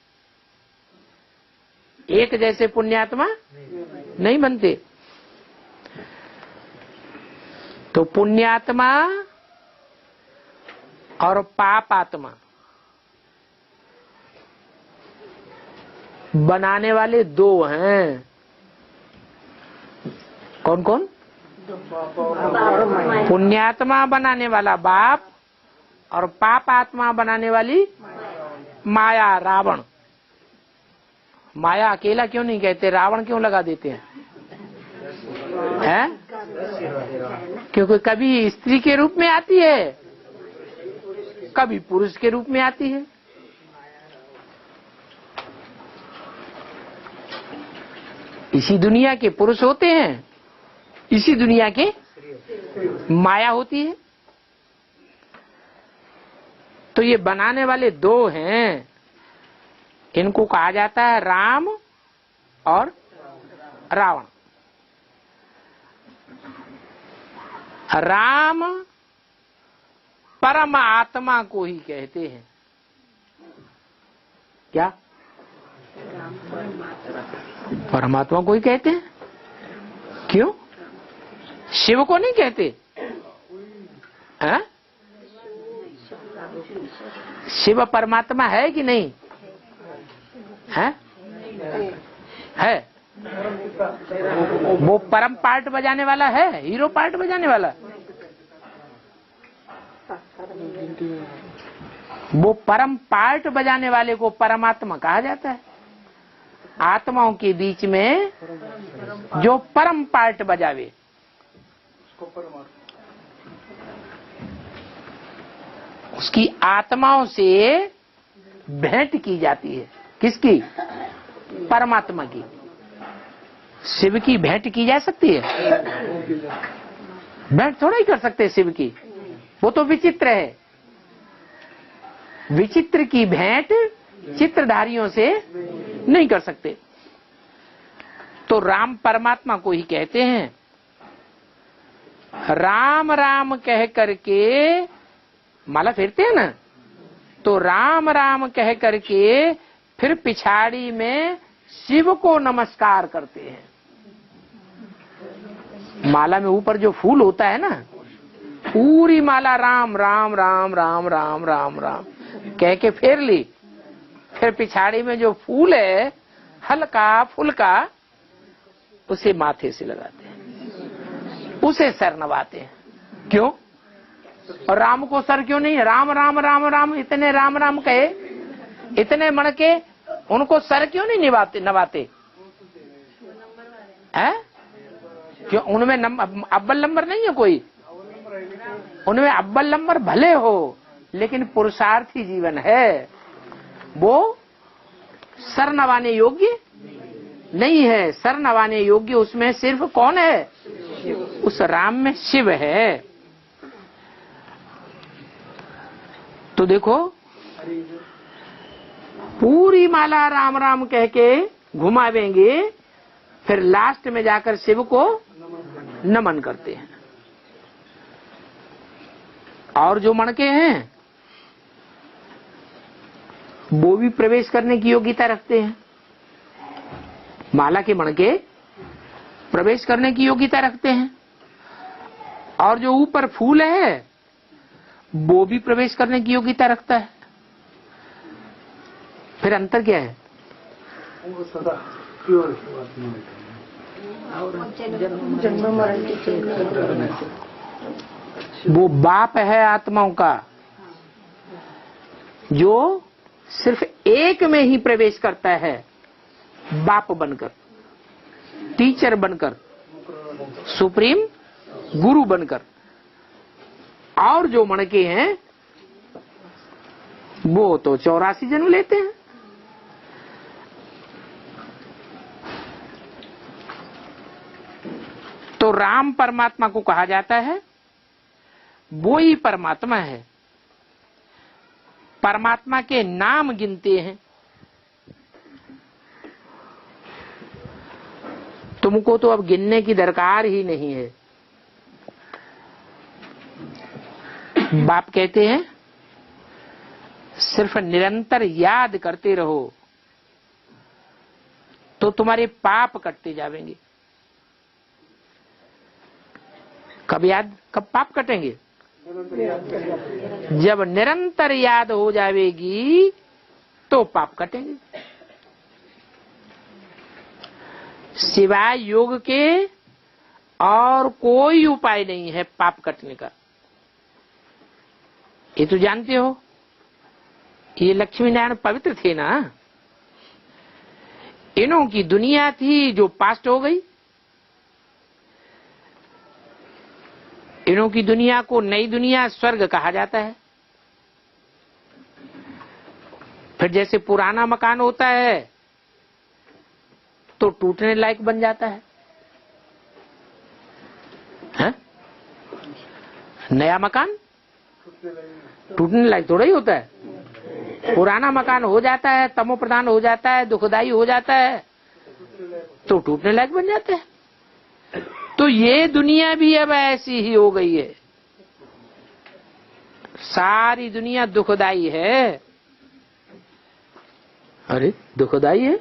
एक जैसे पुण्यात्मा नहीं बनते। तो पुण्यात्मा और पापात्मा बनाने वाले दो हैं। कौन कौन? पुण्यात्मा बनाने वाला बाप और पाप आत्मा बनाने वाली माया, रावण। माया अकेला क्यों नहीं कहते, रावण क्यों लगा देते हैं? क्योंकि कभी स्त्री के रूप में आती है, कभी पुरुष के रूप में आती है। इसी दुनिया के पुरुष होते हैं, इसी दुनिया के माया होती है। तो ये बनाने वाले दो हैं, इनको कहा जाता है राम और रावण। राम परम आत्मा को ही कहते हैं। क्या? परमात्मा को ही कहते हैं। क्यों? शिव को नहीं कहते हैं? शिव परमात्मा है कि नहीं है? है। वो परम पार्ट बजाने वाला है, हीरो पार्ट बजाने वाला। वो परम पार्ट बजाने वाले को परमात्मा कहा जाता है। आत्माओं के बीच में जो परम पार्ट बजावे, उसकी आत्माओं से भेंट की जाती है। किसकी? परमात्मा की। शिव की भेंट की जा सकती है? भेंट थोड़ा ही कर सकते शिव की, वो तो विचित्र है। विचित्र की भेंट चित्रधारियों से नहीं कर सकते। तो राम परमात्मा को ही कहते हैं। राम राम कह करके माला फेरते हैं ना, तो राम राम कह करके फिर पिछाड़ी में शिव को नमस्कार करते हैं। माला में ऊपर जो फूल होता है ना, पूरी माला राम राम राम राम राम राम राम कह के फेर ली। फिर पिछाड़ी में जो फूल है हल्का फुल्का, उसे माथे से लगाते हैं, उसे सर नवाते हैं। क्यों? और राम को सर क्यों नहीं? राम राम राम राम इतने राम राम कहे, इतने मन के, उनको सर क्यों नहीं नवाते हैं? क्यों? उनमें अव्वल नंबर नहीं है कोई, उनमें अव्वल नंबर भले हो, लेकिन पुरुषार्थी जीवन है, वो सर नवाने योग्य नहीं है। सर नवाने योग्य उसमें सिर्फ कौन है? उस राम में शिव है। तो देखो, पूरी माला राम राम कह के घुमावेंगे, फिर लास्ट में जाकर शिव को नमन करते हैं। और जो मणके हैं वो भी प्रवेश करने की योग्यता रखते हैं। माला के मणके प्रवेश करने की योग्यता रखते हैं, और जो ऊपर फूल है वो भी प्रवेश करने की योग्यता रखता है। फिर अंतर क्या है? वो सदा प्योर जन्म मरण वो बाप है आत्माओं का, जो सिर्फ एक में ही प्रवेश करता है, बाप बनकर, टीचर बनकर, सुप्रीम गुरु बनकर। और जो मणके हैं वो तो 84 जन्म लेते हैं। तो राम परमात्मा को कहा जाता है, वो ही परमात्मा है। परमात्मा के नाम गिनते हैं। तुमको तो अब गिनने की दरकार ही नहीं है। बाप कहते हैं सिर्फ निरंतर याद करते रहो तो तुम्हारे पाप कटते जाएंगे। कब पाप कटेंगे? जब निरंतर याद हो जाएगी तो पाप कटेंगे। सिवाय योग के और कोई उपाय नहीं है पाप कटने का। ये तो जानते हो, ये लक्ष्मी नारायण पवित्र थे ना, इन्हों की दुनिया थी जो पास्ट हो गई। इन्हों की दुनिया को नई दुनिया स्वर्ग कहा जाता है। फिर जैसे पुराना मकान होता है तो टूटने लायक बन जाता है, हैं? नया मकान टूटने लायक थोड़ा ही होता है। पुराना मकान हो जाता है, तमो प्रधान हो जाता है, दुखदाई हो जाता है तो टूटने लायक बन जाता है। तो ये दुनिया भी अब ऐसी ही हो गई है। सारी दुनिया दुखदाई है। अरे दुखदाई है,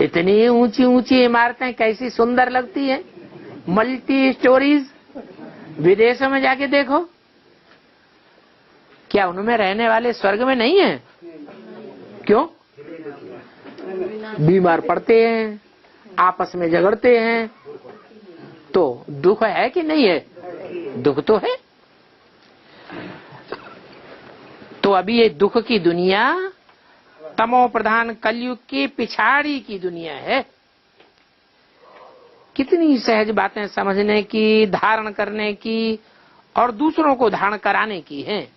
इतनी ऊंची ऊंची इमारतें कैसी सुंदर लगती है, मल्टी स्टोरीज। विदेशों में जाके देखो, क्या उनमें रहने वाले स्वर्ग में नहीं है? क्यों? बीमार पड़ते हैं, आपस में झगड़ते हैं, तो दुख है कि नहीं है? दुख तो है। तो अभी ये दुख की दुनिया तमो प्रधान कलयुग की पिछाड़ी की दुनिया है। कितनी सहज बातें समझने की, धारण करने की और दूसरों को धारण कराने की हैं।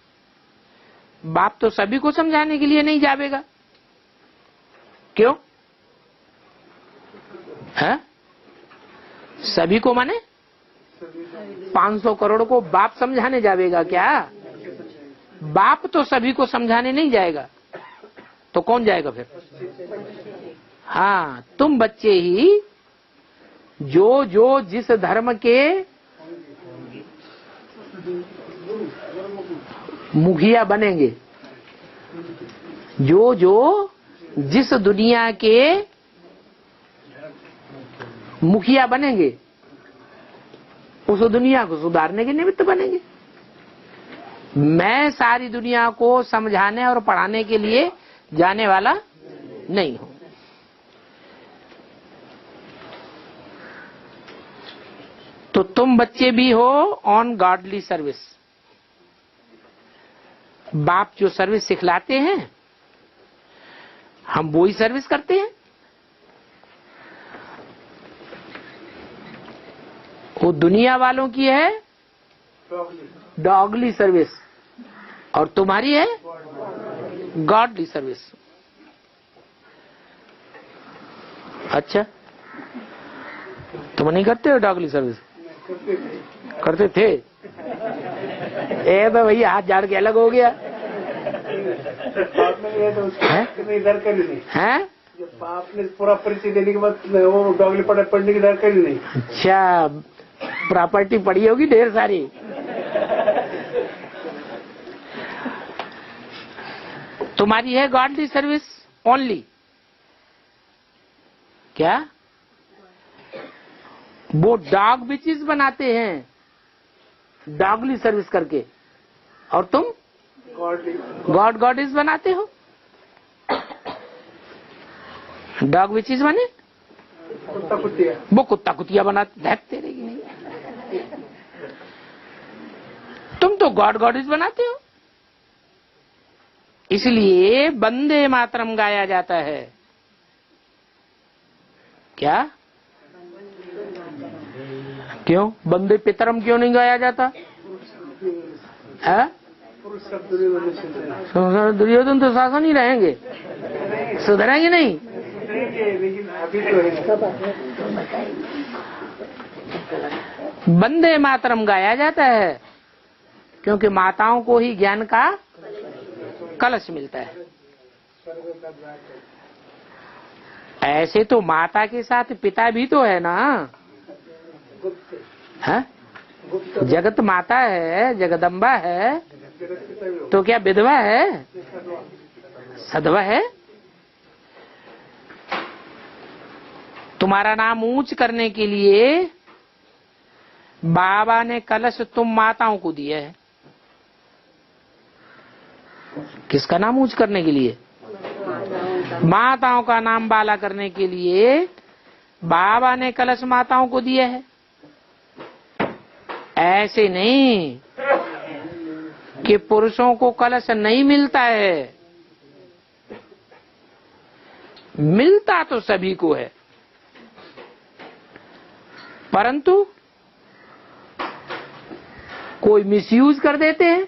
बाप तो सभी को समझाने के लिए नहीं जावेगा। क्यों है? सभी को माने 500 करोड़ को बाप समझाने जावेगा क्या? बाप तो सभी को समझाने नहीं जाएगा, तो कौन जाएगा फिर? हाँ, तुम बच्चे ही जो जो जिस धर्म के मुखिया बनेंगे, जो जो जिस दुनिया के मुखिया बनेंगे, उस दुनिया को सुधारने के निमित्त बनेंगे। मैं सारी दुनिया को समझाने और पढ़ाने के लिए जाने वाला नहीं हूं। तो तुम बच्चे भी हो ऑन गॉडली सर्विस। बाप जो सर्विस सिखलाते हैं हम वो ही सर्विस करते हैं। वो दुनिया वालों की है डॉगली सर्विस और तुम्हारी है गॉडली सर्विस। अच्छा, तुम नहीं करते हो डॉगली सर्विस? करते थे। ए तो भैया हाथ झाड़ के अलग हो गया है। आपने पूरा परिचय देने के बाद वो डॉगली पढ़ने की दरकार ही नहीं। अच्छा, प्रॉपर्टी पड़ी होगी ढेर सारी। तुम्हारी है गॉडली सर्विस ओनली। क्या? वो डॉग बिचेस बनाते हैं डॉगली सर्विस करके, और तुम गॉडिस बनाते हो। डॉग बिचेस बने, कुत्ता कुतिया, वो कुत्ता कुतिया बनाते, देखते रहेगी नहीं। तुम तो गॉडिस बनाते हो। इसलिए वंदे मातरम गाया जाता है। क्या? क्यों वंदे पितरम क्यों नहीं गाया जाता है? दुर्योधन तो शासन ही रहेंगे, सुधरेंगे नहीं। वंदे मातरम गाया जाता है क्योंकि माताओं को ही ज्ञान का कलश मिलता है। ऐसे तो माता के साथ पिता भी तो है ना, है? जगत माता है, जगदम्बा है, तो क्या विधवा है? सधवा है। तुम्हारा नाम ऊंच करने के लिए बाबा ने कलश तुम माताओं को दिया है। किसका नाम ऊंच करने के लिए? माताओं का नाम बाला करने के लिए बाबा ने कलश माताओं को दिया है। ऐसे नहीं कि पुरुषों को कलश नहीं मिलता है, मिलता तो सभी को है, परंतु कोई मिसयूज कर देते हैं।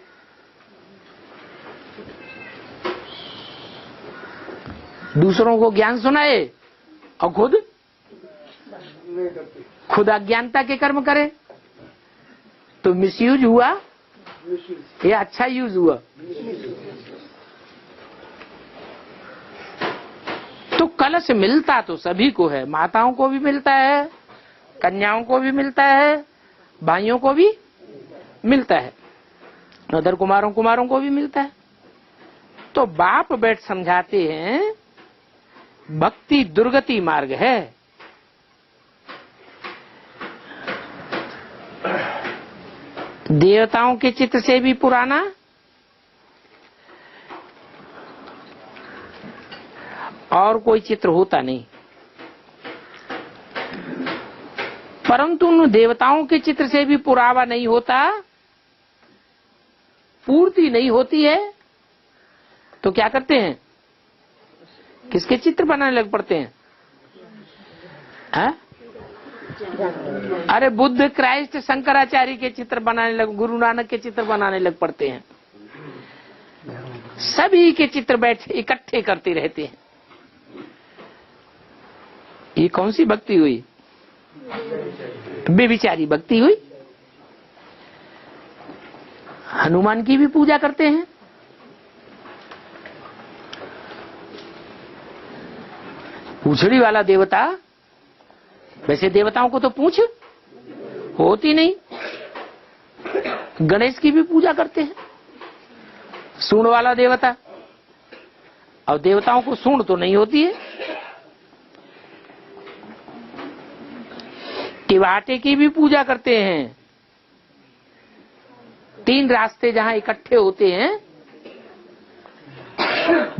दूसरों को ज्ञान सुनाए और खुद अज्ञानता के कर्म करे, तो मिसयूज हुआ या अच्छा यूज हुआ? तो कलश मिलता तो सभी को है, माताओं को भी मिलता है, कन्याओं को भी मिलता है, भाइयों को भी मिलता है, अदर कुमारों को भी मिलता है। तो बाप बैठ समझाते हैं भक्ति दुर्गति मार्ग है। देवताओं के चित्र से भी पुराना और कोई चित्र होता नहीं, परंतु उन देवताओं के चित्र से भी पुरावा नहीं होता, पूर्ति नहीं होती है, तो क्या करते हैं? किसके चित्र बनाने लग पड़ते हैं? अरे बुद्ध, क्राइस्ट, शंकराचार्य के चित्र बनाने लग, गुरु नानक के चित्र बनाने लग पड़ते हैं। सभी के चित्र बैठे इकट्ठे करते रहते हैं। ये कौन सी भक्ति हुई? बेविचारी भक्ति हुई। हनुमान की भी पूजा करते हैं, पूंछड़ी वाला देवता। वैसे देवताओं को तो पूंछ होती नहीं। गणेश की भी पूजा करते हैं, सूंड वाला देवता, और देवताओं को सूंड तो नहीं होती है। टिवाटे की भी पूजा करते हैं। 3 रास्ते जहां इकट्ठे होते हैं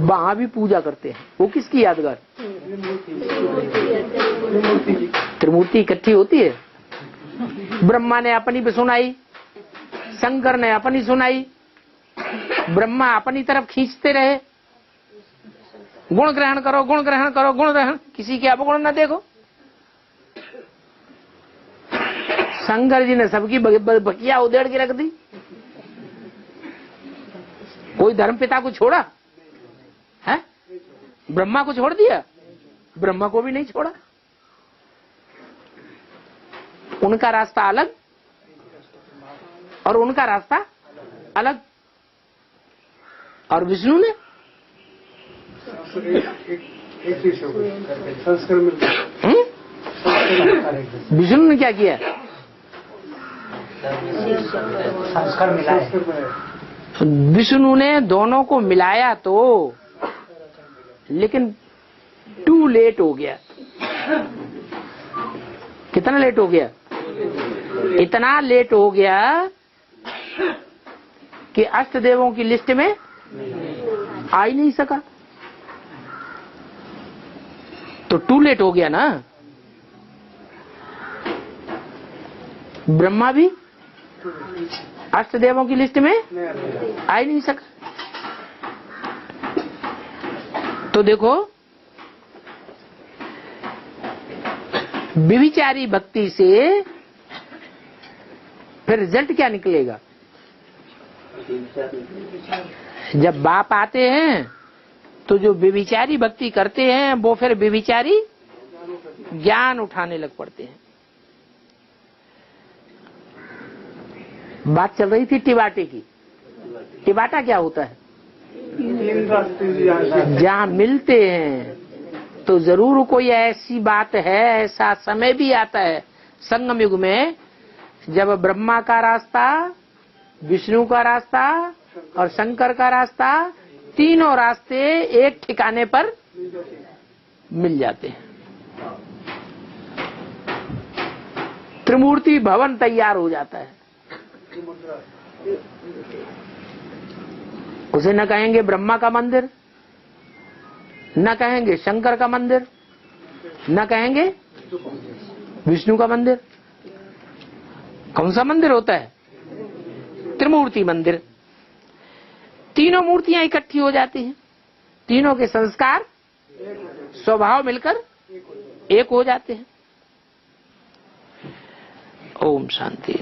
वहां भी पूजा करते हैं। वो किसकी यादगार? त्रिमूर्ति इकट्ठी होती है। ब्रह्मा ने अपनी भी सुनाई, शंकर ने अपनी सुनाई। ब्रह्मा अपनी तरफ खींचते रहे, गुण ग्रहण करो, गुण ग्रहण करो, गुण ग्रहण, किसी के अवगुण न देखो। शंकर जी ने सबकी बकिया उधेड़ के रख दी। कोई धर्म पिता को छोड़ा है? ब्रह्मा को छोड़ दिया? ब्रह्मा को भी नहीं छोड़ा। उनका रास्ता अलग और उनका रास्ता अलग। और विष्णु ने विष्णु ने क्या किया? संस्कार मिलाया। विष्णु ने दोनों को मिलाया तो, लेकिन टू लेट हो गया। कितना लेट हो गया? इतना लेट हो गया कि अष्ट देवों की लिस्ट में आ ही नहीं सका। तो टू लेट हो गया ना। ब्रह्मा भी अष्ट देवों की लिस्ट में आ ही नहीं सका। तो देखो, व्यभिचारी भक्ति से फिर रिजल्ट क्या निकलेगा? जब बाप आते हैं तो जो व्यभिचारी भक्ति करते हैं वो फिर व्यभिचारी ज्ञान उठाने लग पड़ते हैं। बात चल रही थी टिबाटे की। टिबाटा क्या होता है? जहाँ मिलते हैं तो जरूर कोई ऐसी बात है, ऐसा समय भी आता है संगम युग में जब ब्रह्मा का रास्ता, विष्णु का रास्ता और शंकर का रास्ता, तीनों रास्ते एक ठिकाने पर मिल जाते हैं। त्रिमूर्ति भवन तैयार हो जाता है। उसे न कहेंगे ब्रह्मा का मंदिर, न कहेंगे शंकर का मंदिर, न कहेंगे विष्णु का मंदिर। कौन सा मंदिर होता है? त्रिमूर्ति मंदिर। तीनों मूर्तियां इकट्ठी हो जाती हैं, तीनों के संस्कार स्वभाव मिलकर एक हो जाते हैं। ओम शांति।